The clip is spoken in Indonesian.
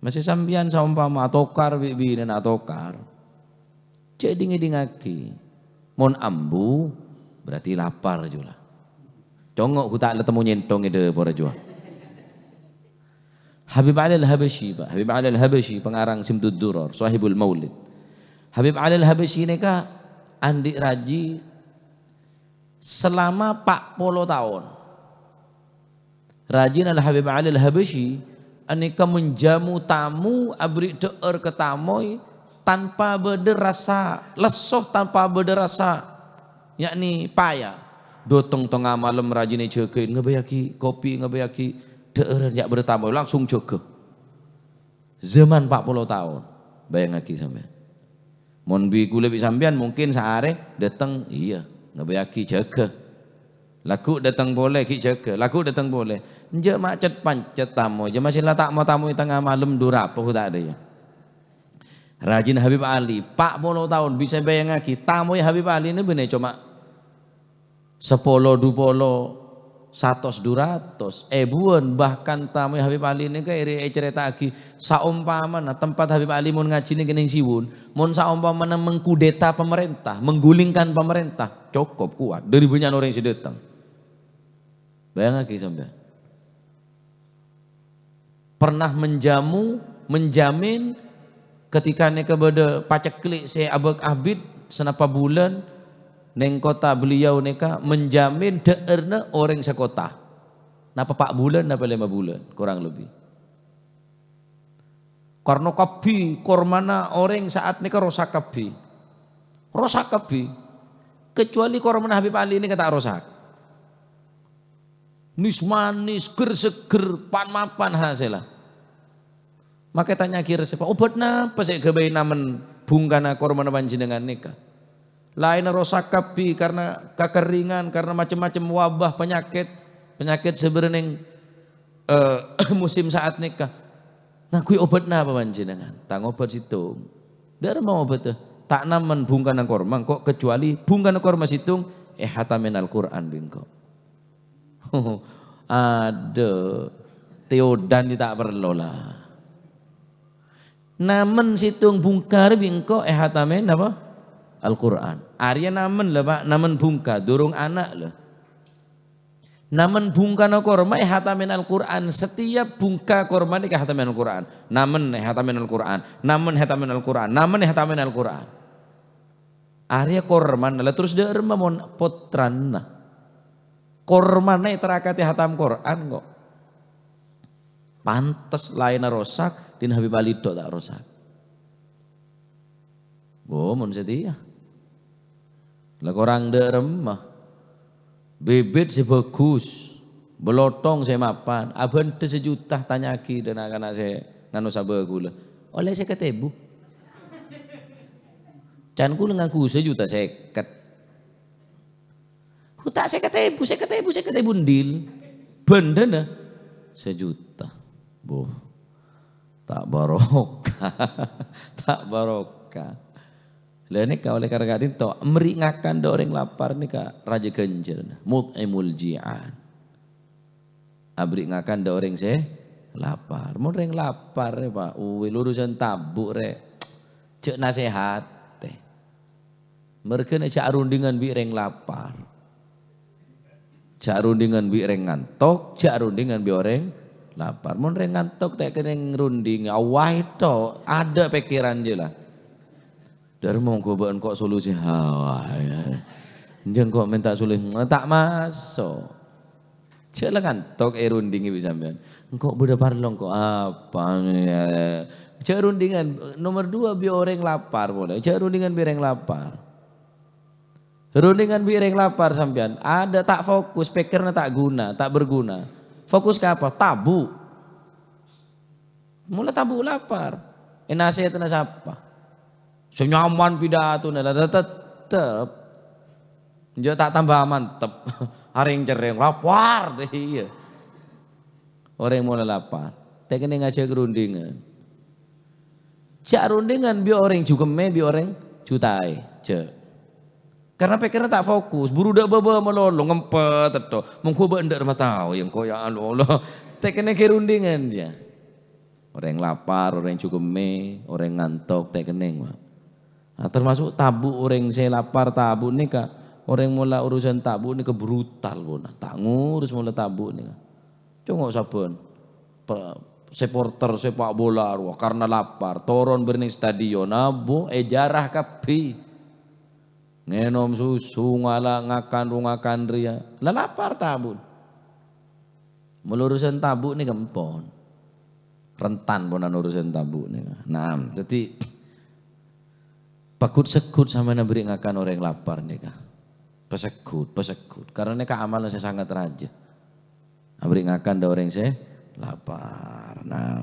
Masih sampean saumpama atokar bibi dan atokar. Cek dingaki. Mon ambu berarti lapar juga. Congok ku tak ketemu nyentong ide para jua. Habib Ali Al-Habasyi, Pak. Habib Ali Al-Habasyi pengarang Simtud Duror, Sahibul Maulid. Habib Ali Al-Habasyi ini kah andik raji selama 40 tahun. Rajin Al-Habib Ali Al-Habasyi aneka menjamu tamu abri deer ke tamoy tanpa berderasa lesoh, tanpa berderasa yakni payah. Dotong tengah malam rajin cekein ngebayaki kopi, ngebayaki deer jak bertamu langsung cekeh. Zaman 40 tahun. Bayang lagi sampean. Mon bi kula bi sampean mungkin sehari datang iya ngebayaki cekeh. Laku datang boleh ki cekeh, laku datang boleh. Nje macet pancet tamu, je masih lah tak mau tamu tengah malam durapa tak ada ya. Rajin Habib Ali 40 tahun bisa bayang lagi tamu Habib Ali ini bener cuma 10 20 100 200 buan bahkan tamu Habib Ali ini kayak iri cerita lagi saumpamana tempat Habib Ali mun ngaji ini gening siwun mun saumpamana mengkudeta pemerintah menggulingkan pemerintah cukup kuat dari banyak orang yang datang. Bayang lagi sampai pernah menjamin ketika nek kepada paceklik saya abek abid senapa bulan neng kota beliau neka menjamin deerna orang sekota. Napa 4 bulan napa 5 bulan kurang lebih. Karena kabi kormana orang saat neka rosak kabi. Rosak kabi. Kecuali kormana Habib Ali ini kata rosak. Nis manis, seger, pan mapan hasilnya. Maka tanya kira siapa obat napa saya kebayi namen bungkana kormana panjenengan neka. Lain rosak kapi karena kekeringan, karena macam-macam wabah penyakit sebenarnya musim saat nikah. Ngakui obat napa panjenengan? Tang obat situ. Dar mau obat tak namen bungkana korma kok kecuali bungkana korma situng hatamin Al-Qur'an bingko. Ada teodan tak perlu lah. Namen situng bungkar bingko hatamin apa? Al-Quran. Arya namen lah Pak, namen bungka, durung anak lah. Namen bungka no korma hatamin Al-Quran. Setiap bungka korma ini hatamin Al-Quran. Namen hatamin Al-Quran. Namen hatamin Al-Quran. Namen hatamin Al-Quran. Arya korman lah terus dia mon potran. Korman nih terakati hatam Quran kok. Pantes lain rosak, din Habib Ali tak rosak. Mun setia. Lah korang de remah. Bibit si bagus. Belotong saya mapan. Aban te sejuta tanyaki dan anak-anak saya nganu sabar gula. Oleh saya ketebu. Can kula ngaku sejuta seket. Ku tak saya ketebu ndil. Benda na sejuta. Boh. Tak barokah. Tak barokah. Lah ini kau oleh karena itu meringakan orang lapar ni kak raja genjer mut'imul ji'an. Abri ngakan orang se lapar. Mun orang lapar ya Pak. Lurusan tabuk rek. Cek nasihat teh. Mereka nak cak rundingan bi orang lapar. Cak rundingan bi orang ngantok, cak rundingan bi orang lapar. Mun orang ngantok tak kena runding awah itu ada pikiran je lah. Dari mau kobaan kok solusi hawa ya. Jangan kok minta solusi tak masuk. Cela ngantok rundingi bisa sampean. Engkau beda parlong kok apa ya. Cek rundingan nomor 2 bi orang lapar boleh. Cek rundingan bi orang lapar. Rundingan bi orang lapar sampean. Ada tak fokus, pikirnya tak guna, tak berguna. Fokus ke apa? Tabu. Mulai tabu lapar. Nasihatnya siapa? Senyaman pidato nada tetep. Njo tak tambah mantep. Haring cereng lapar deh iya. Orang mulai lapar. Tak kena ngajak rundingan. Cak rundingan bi orang juga bi orang jutai. Cak. Karena pikirnya tak fokus. Buru dak baba melolong ngempet teto. Mengko ba ndak mah tahu yang kau ya Allah. Tak kena ke rundingan dia. Orang lapar, orang cukup orang ngantuk, teh kening. Nah, termasuk tabu orang saya lapar tabu nih kak. Orang mula urusan tabu nih ke brutal pun. Tak ngurus mula tabu nih kak. Cuma sabun. Supporter sepak bola karena lapar. Toron berning stadion. Abu jarah kapi. Ngenom susu ngala ngakan ria. Lah lapar tabu. Mula urusan tabu nih gempon. Rentan pun urusan tabu nih. Nah, jadi pakut sekut sama beri ngakan orang lapar nih kak. Pesekut. Karena nih kak amalnya saya sangat rajin. Beri ngakan ada orang saya lapar. Nah,